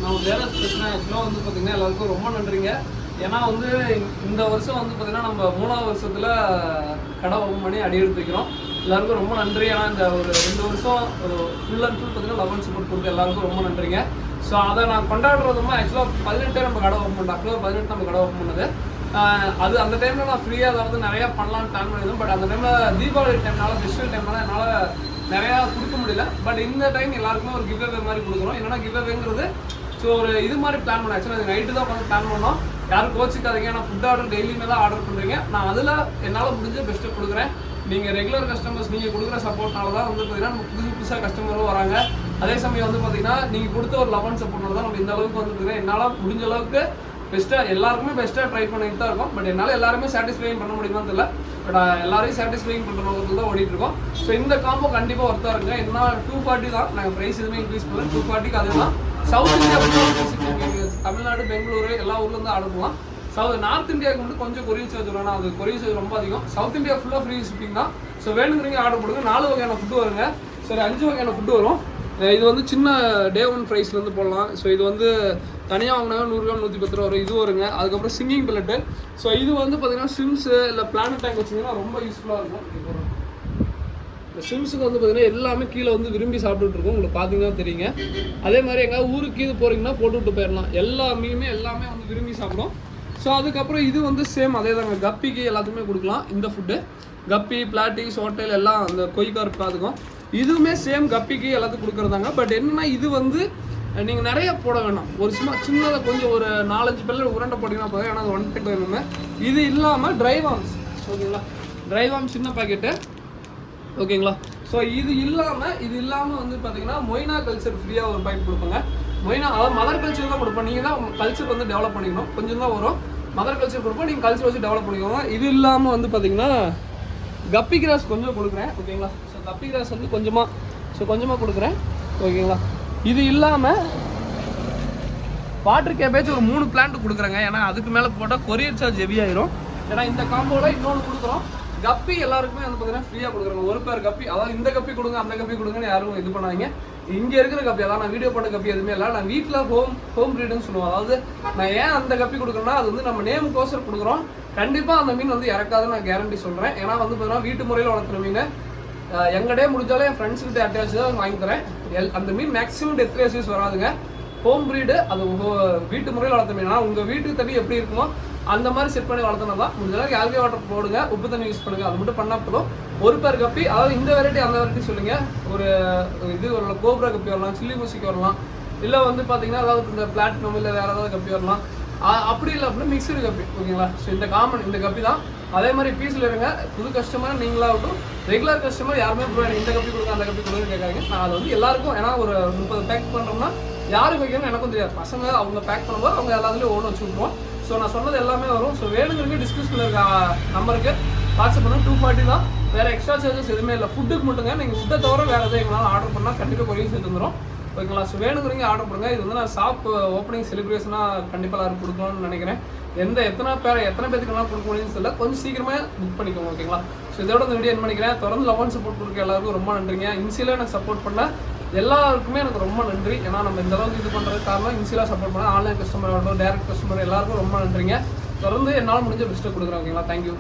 நான் வேற பிரச்சனை ஆக்சுவலாக வந்து பார்த்தீங்கன்னா எல்லாருக்கும் ரொம்ப நன்றிங்க. ஏன்னா வந்து இந்த வருஷம் வந்து பார்த்தீங்கன்னா நம்ம 3வது வருஷத்தில் கடை ஓப்பன் பண்ணி அடி எடுத்து வைக்கிறோம். எல்லாருக்கும் ரொம்ப நன்றி. ஏன்னா இந்த ஒரு 2 வருஷம் ஒரு ஃபுல் அண்ட் ஃபுல் பார்த்தீங்கன்னா லவ் அண்ட் சப்போர்ட் கொடுத்து எல்லாருக்கும் ரொம்ப நன்றிங்க. ஸோ அதை நான் கொண்டாடுறதுமா ஆக்சுவலாக 18 நம்ம கடை ஓப்பன் பண்ணோம். அக்டோபர் 18 நம்ம கடை ஓப்பன் பண்ணது. அது அந்த டைமில் நான் ஃப்ரீயாக அதாவது நிறையா பண்ணலான்னு பிளான் பண்ணியிருந்தேன். பட் அந்த டைமில் தீபாவளி டைம்னால ஃபெஸ்டிவல் டைம்னால என்னால் நிறையா கொடுக்க முடியல. பட் இந்த டைம் எல்லாருக்குமே ஒரு கிவ் அவே மாதிரி கொடுக்குறோம். என்னன்னா கிவ் அவேங்கிறது ஸோ ஒரு இது மாதிரி பிளான் பண்ணேன். ஆக்சுவலாக நைட்டு தான் வந்து பிளான் பண்ணோம். யாரும் கோச்சிக்காதீங்க. நான் ஃபுட் ஆர்டர் டெய்லியுமே தான் ஆர்டர் பண்ணுறீங்க. நான் அதில் என்னால் முடிஞ்ச பெஸ்ட்டு கொடுக்குறேன். நீங்கள் ரெகுலர் கஸ்டமர்ஸ் நீங்கள் கொடுக்குற சப்போர்ட்னால தான் வந்து பார்த்தீங்கன்னா நம்ம புதுசாக கஸ்டமரும் வராங்க. அதே சமயம் வந்து பார்த்தீங்கன்னா நீங்கள் கொடுத்த ஒரு லவ் அண்ட் சப்போர்ட்னால தான் நம்ம இந்த அளவுக்கு வந்து பார்த்தீங்கன்னா என்னால் முடிஞ்ச அளவுக்கு பெஸ்ட்டாக எல்லாருக்குமே பெஸ்ட்டாக ட்ரை பண்ணிட்டு தான் இருக்கும். பட் என்னால் எல்லாருமே சாட்டிஸ்ஃபைங் பண்ண முடியுமான்னு தெரியல. பட் எல்லாரையும் சாட்டிஸ்ஃபைங் பண்ணுற நோக்கத்தில் தான் ஓடிட்டு இருக்கோம். ஸோ இந்த காம்போ கண்டிப்பாக ஒர்த்தாக இருக்குங்க. என்ன 240 தான். நாங்கள் ப்ரைஸ் எதுவுமே இன்க்ரீஸ் பண்ணல. 240க்கு அதுதான். சவுத் இந்தியா தமிழ்நாடு, பெங்களூரு எல்லா ஊர்லேருந்து ஆர்டர் பண்ணலாம். நார்த் இந்தியாவுக்கு மட்டும் கொஞ்சம் கொரியர் சார்ஜ் வரும். அது கொரியர் சார்ஜ் ரொம்ப அதிகம். சவுத் இந்தியா ஃபுல்லாக ஃப்ரீ ஷிப்பிங் தான். ஸோ வேணுங்கிறீங்க ஆர்டர் பண்ணுங்க. 4 வகையான ஃபுட்டு வருங்க. சரி 5 வகையான ஃபுட்டு வரும். இது வந்து சின்ன டே 1 ப்ரைஸ்லேருந்து போடலாம். ஸோ இது வந்து தனியாக வாங்கினா 100 கிராம் 110 ரூபா வரும். இது வருங்க. அதுக்கப்புறம் சிங்கிங் பில்லட்டு. ஸோ இது வந்து பார்த்தீங்கன்னா சிம்ஸு இல்லை பிளானட் டேங்க் வச்சிங்கன்னா ரொம்ப யூஸ்ஃபுல்லாக இருக்கும். இந்த சிம்ஸுக்கு வந்து பார்த்தீங்கன்னா எல்லாமே கீழே வந்து விரும்பி சாப்பிட்டுட்டு இருக்கோம். உங்களுக்கு பார்த்தீங்கன்னா தெரியுங்க. அதே மாதிரி எங்கேயாவது ஊருக்கு இது போகிறீங்கன்னா போட்டு விட்டு போயிடலாம். எல்லா மீனுமே எல்லாமே வந்து விரும்பி சாப்பிடும். ஸோ அதுக்கப்புறம் இது வந்து சேம் அதே தாங்க. கப்பிக்கு எல்லாத்துக்குமே கொடுக்கலாம் இந்த ஃபுட்டு. கப்பி, பிளாட்டிஸ், ஹோட்டல் எல்லாம் அந்த கொய்கார்ப்பு அதுக்கும் இதுவுமே சேம் கப்பிக்கு எல்லாத்துக்கும் கொடுக்குறதாங்க. பட் என்னன்னா இது வந்து நீங்கள் நிறைய போட வேணாம். ஒரு சும்மா சின்னதாக கொஞ்சம் ஒரு 4-5 பேரில் உருண்டை போட்டிங்கன்னா போதும். ஏன்னா அது 1 pack வேணுமே. இது இல்லாமல் ட்ரை வார்ம்ஸ் ஓகேங்களா. ட்ரை வார்ம் சின்ன பாக்கெட்டு ஓகேங்களா. ஸோ இது இல்லாமல் வந்து பார்த்தீங்கன்னா மொய்னா கல்ச்சர் ஃப்ரீயாக ஒரு பாக்கெட் கொடுப்பாங்க. மொய்னா அதாவது மதர் கல்ச்சர் தான் கொடுப்போம். நீங்கள் தான் கல்ச்சர் வந்து டெவலப் பண்ணிக்கணும். கொஞ்சம் தான் வரும். மதர் கல்ச்சர் கொடுப்போம். நீங்கள் கல்ச்சர் வச்சு டெவலப் பண்ணிக்கோங்க. இது இல்லாமல் வந்து பார்த்தீங்கன்னா கப்பி கிராஸ் கொஞ்சம் கொடுக்குறேன் ஓகேங்களா. ஸோ கப்பி கிராஸ் வந்து கொஞ்சமாக கொடுக்குறேன் ஓகேங்களா. இது இல்லாமல் வாட்டர் கேபேஜ் ஒரு 3 பிளான்ட் கொடுக்குறேங்க. ஏன்னா அதுக்கு மேலே போட்டால் கொரியர் சார்ஜ் ஹெவியாயிரும். ஏன்னா இந்த காம்போவில் இன்னொன்று கொடுக்குறோம். கப்பி எல்லாருக்குமே வந்து பார்த்தீங்கன்னா ஃப்ரீயாக கொடுக்குறாங்க. ஒரு பேர் கப்பி அதாவது இந்த கப்பி கொடுங்க அந்த கப்பி கொடுங்கன்னு யாரும் இது பண்ணாங்க. இங்கே இருக்கிற கப்பி அதாவது நான் வீடியோ போட்ட கப்பி எதுவுமே இல்லை. நான் வீட்டில் ஹோம் ப்ரீடுன்னு சொல்லுவோம். அதாவது நான் ஏன் அந்த கப்பி கொடுக்குறேன்னா அது வந்து நம்ம நேமுக்கோசரம் கொடுக்குறோம். கண்டிப்பாக அந்த மீன் வந்து இறக்காதுன்னு நான் கேரண்டி சொல்கிறேன். ஏன்னா வந்து பார்த்தீங்கன்னா வீட்டு முறையில் வளர்க்குற மீன் எங்கடே முடிஞ்சாலும் என் ஃப்ரெண்ட்ஸ்கிட்ட அட்டாச் தான் வாங்கி தரேன். அந்த மீன் மேக்ஸிமம் டெத் ரேஷியஸ் வராதுங்க. ஹோம் ப்ரீடு அது வீட்டு முறையில் வளர்த்த மீன். ஆனால் உங்கள் வீட்டுக்கு தண்ணி எப்படி இருக்குமோ அந்த மாதிரி செட் பண்ணி வளர்த்தனா தான். முடிஞ்சளவுக்கு ஆல்கே வாட்டர் போடுங்க, உப்பு தண்ணி யூஸ் பண்ணுங்கள். அது மட்டும் பண்ணால் போதும். ஒரு பேர் கப்பி அதாவது இந்த வெரைட்டி அந்த வெரைட்டி சொல்லுங்கள். ஒரு இது வரலாம், கோப்ரா கப்பி வரலாம், சில்லி மூசிக்கு வரலாம். இல்லை வந்து பார்த்தீங்கன்னா அதாவது இந்த பிளாட்டினம் இல்லை வேறு ஏதாவது கப்பி வரலாம். அப்படி இல்லை அப்படின்னா மிக்சடு கப்பி ஓகேங்களா. ஸோ இந்த கப்பி தான். அதே மாதிரி பீஸில் இருங்க. புது கஸ்டமர் நீங்களாகட்டும் ரெகுலர் கஸ்டமர் யாருமே இந்த கப்பி கொடுங்க அந்த கப்பி கொடுங்க கேட்காங்க. நான் அதை வந்து எல்லாருக்கும் ஏன்னா ஒரு 30 பேக் பண்ணுறோம்னா யாருக்கு வைக்கணும்னு எனக்கும் தெரியாது. பசங்க அவங்க பேக் பண்ணும்போது அவங்க எல்லாத்துலேயும் ஓட வச்சு விட்ருவோம். ஸோ நான் சொன்னது எல்லாமே வரும். ஸோ வேணுங்கிறதுக்கு டிஸ்கிரிப்ஷனில் இருக்க நம்பருக்கு வாட்ஸ்அப் பண்ணால் 240 தான். வேறு எக்ஸ்ட்ரா சார்ஜஸ் எதுவுமே இல்லை. ஃபுட்டுக்கு மட்டுங்க. நீங்கள் ஃபுட்டை தவிர வேறு எதாவது எங்களால் ஆர்டர் பண்ணால் கண்டிப்பாக கொரியர் சேர்த்து வந்துடும் ஓகேங்களா. ஸோ வேணுங்கிறீங்க ஆர்டர் பண்ணுங்கள். இது வந்து நான் ஷாப் ஓப்பனிங் செலிப்ரேஷனாக கண்டிப்பாக எல்லாரும் கொடுக்கணும்னு நினைக்கிறேன். எத்தனை பேருக்கு எல்லாம் கொடுக்க முடியும்னு தெரியல. கொஞ்சம் சீக்கிரமாக புக் பண்ணிக்கோங்க ஓகேங்களா. ஸோ இதோட இந்த வீடியோ என்ன பண்ணிக்கிறேன். தொடர்ந்து லவ் அண்ட் சப்போர்ட் கொடுக்க எல்லாருக்கும் ரொம்ப நன்றிங்க. இன்சியலாக எனக்கு சப்போர்ட் பண்ண எல்லாருக்குமே எனக்கு ரொம்ப நன்றி. ஏன்னா நம்ம இந்த அளவுக்கு இது பண்ணுறது காரணம் இன்சியலாக சப்போர்ட் பண்ண ஆன்லைன் கஸ்டமர் ஆகட்டும் டேரக்ட் கஸ்டமர் எல்லாருக்கும் ரொம்ப நன்றிங்க. தொடர்ந்து என்னால் முடிஞ்ச பெஸ்ட்டை கொடுக்குறேன் ஓகேங்களா. தேங்க்யூ.